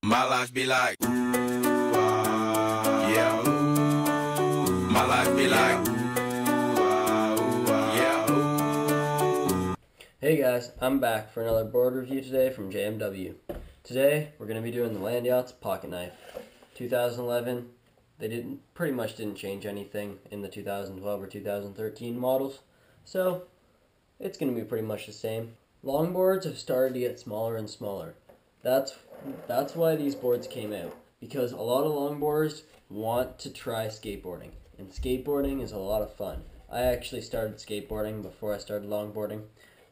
My life be like, ooh, yeah, ooh. My life be like, yeah. Hey guys, I'm back for another board review today from JMW. Today we're going to be doing the Landyachtz Pocket Knife. 2011, they pretty much didn't change anything in the 2012 or 2013 models, so it's going to be pretty much the same. Longboards have started to get smaller and smaller. That's why these boards came out, because a lot of longboarders want to try skateboarding, and skateboarding is a lot of fun. I actually started skateboarding before I started longboarding,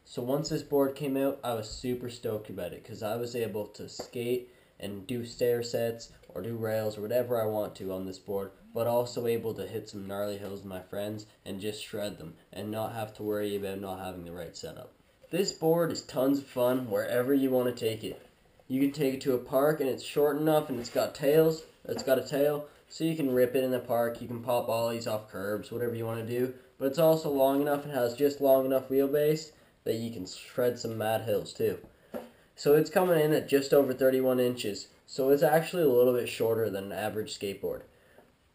so once this board came out, I was super stoked about it, because I was able to skate and do stair sets or do rails or whatever I want to on this board, but also able to hit some gnarly hills with my friends and just shred them and not have to worry about not having the right setup. This board is tons of fun wherever you want to take it. You can take it to a park and it's short enough and it's got a tail, so you can rip it in the park, you can pop ollies off curbs, whatever you want to do, but it's also long enough and has just long enough wheelbase that you can shred some mad hills too. So it's coming in at just over 31 inches, so it's actually a little bit shorter than an average skateboard.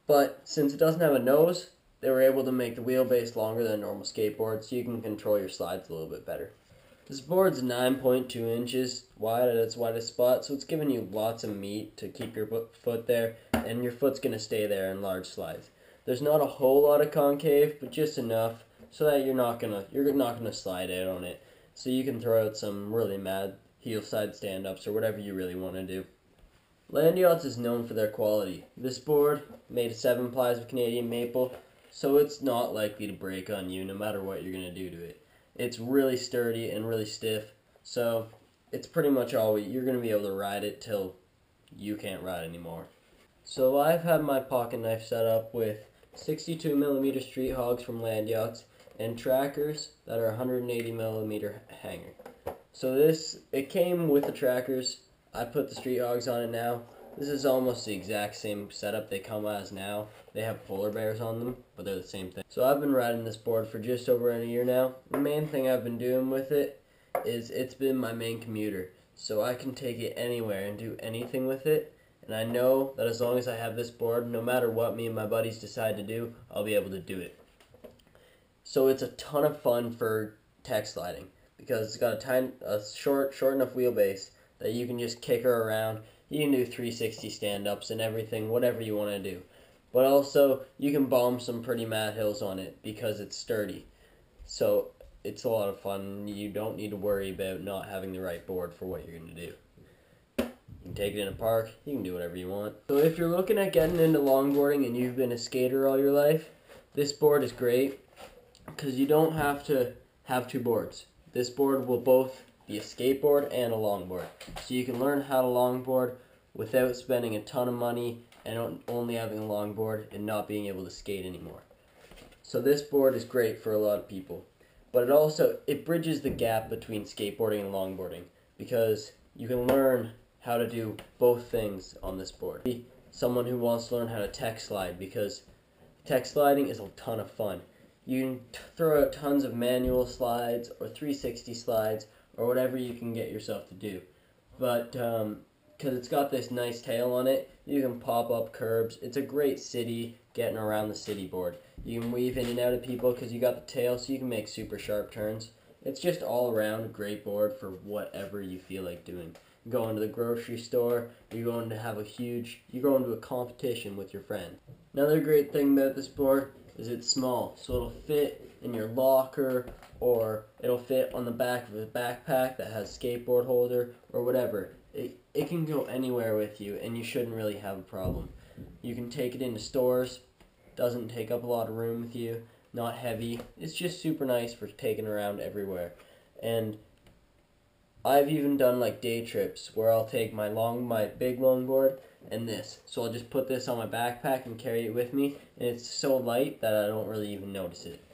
But since it doesn't have a nose, they were able to make the wheelbase longer than a normal skateboard, so you can control your slides a little bit better. This board's 9.2 inches wide at its widest spot, so it's giving you lots of meat to keep your foot there, and your foot's going to stay there in large slides. There's not a whole lot of concave, but just enough so that you're not gonna slide out on it. So you can throw out some really mad heel side stand-ups or whatever you really want to do. Landyachtz is known for their quality. This board made of 7 plies of Canadian maple, so it's not likely to break on you no matter what you're going to do to it. It's really sturdy and really stiff, so it's pretty much you're going to be able to ride it till you can't ride anymore. So I've had my pocket knife set up with 62mm street hogs from Landyachtz and trackers that are 180mm hanger. So it came with the trackers. I put the street hogs on it now. This is almost the exact same setup they come as now. They have polar bears on them, but they're the same thing. So I've been riding this board for just over a year now. The main thing I've been doing with it is it's been my main commuter. So I can take it anywhere and do anything with it. And I know that as long as I have this board, no matter what me and my buddies decide to do, I'll be able to do it. So it's a ton of fun for tech sliding, because it's got a short enough wheelbase that you can just kick her around. You can do 360 stand-ups and everything, whatever you want to do. But also, you can bomb some pretty mad hills on it because it's sturdy. So it's a lot of fun. You don't need to worry about not having the right board for what you're going to do. You can take it in a park. You can do whatever you want. So if you're looking at getting into longboarding and you've been a skater all your life, this board is great because you don't have to have two boards. This board will both be a skateboard and a longboard. So you can learn how to longboard without spending a ton of money and only having a longboard and not being able to skate anymore. So this board is great for a lot of people. But it bridges the gap between skateboarding and longboarding, because you can learn how to do both things on this board. Be someone who wants to learn how to tech slide, because tech sliding is a ton of fun. You can throw out tons of manual slides or 360 slides or whatever you can get yourself to do. But because it's got this nice tail on it, you can pop up curbs. It's a great getting around the city board. You can weave in and out of people because you got the tail, so you can make super sharp turns. It's just all around a great board for whatever you feel like doing. You go into the grocery store, you're going to a competition with your friend. Another great thing about this board is it's small, so it'll fit in your locker, or it'll fit on the back of a backpack that has a skateboard holder or whatever. It can go anywhere with you, and you shouldn't really have a problem. You can take it into stores, doesn't take up a lot of room with you, not heavy. It's just super nice for taking around everywhere. And I've even done like day trips where I'll take my big longboard and this. So I'll just put this on my backpack and carry it with me, and it's so light that I don't really even notice it.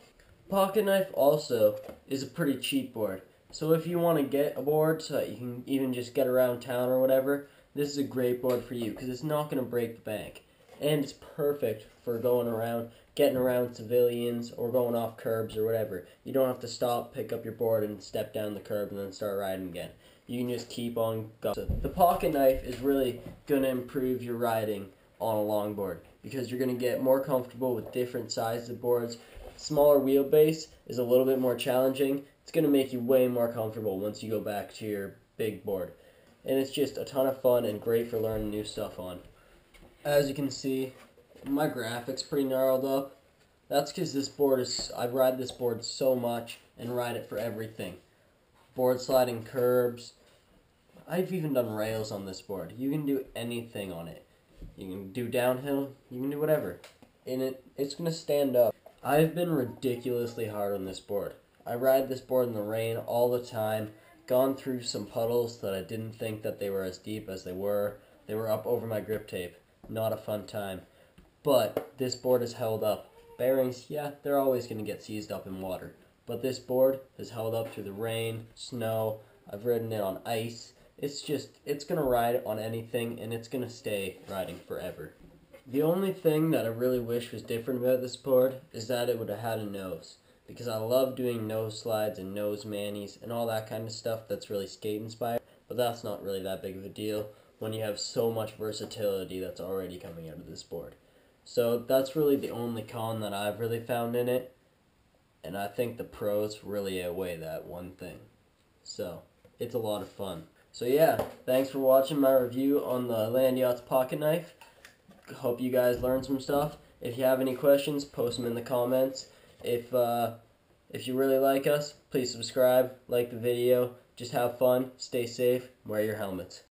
Pocket knife also is a pretty cheap board. So if you want to get a board so that you can even just get around town or whatever, this is a great board for you because it's not going to break the bank. And it's perfect for getting around civilians or going off curbs or whatever. You don't have to stop, pick up your board, and step down the curb and then start riding again. you can just keep on going. So the pocket knife is really going to improve your riding on a longboard because you're going to get more comfortable with different sizes of boards. Smaller wheelbase is a little bit more challenging. It's going to make you way more comfortable once you go back to your big board. And it's just a ton of fun and great for learning new stuff on. As you can see, my graphic's pretty gnarled up. That's because I ride this board so much and ride it for everything. Board sliding curbs. I've even done rails on this board. You can do anything on it. You can do downhill, you can do whatever. And it's going to stand up. I've been ridiculously hard on this board. I ride this board in the rain all the time, gone through some puddles that I didn't think that they were as deep as they were. They were up over my grip tape. Not a fun time. But this board has held up. Bearings, yeah, they're always going to get seized up in water. But this board has held up through the rain, snow. I've ridden it on ice. It's going to ride on anything, and it's going to stay riding forever. The only thing that I really wish was different about this board is that it would have had a nose. Because I love doing nose slides and nose manis and all that kind of stuff that's really skate inspired. But that's not really that big of a deal when you have so much versatility that's already coming out of this board. So that's really the only con that I've really found in it. And I think the pros really outweigh that one thing. So it's a lot of fun. So yeah, thanks for watching my review on the Landyachtz Pocket Knife. Hope you guys learned some stuff. If you have any questions, post them in the comments. If you really like us, please subscribe, like the video. Just have fun, stay safe, wear your helmets.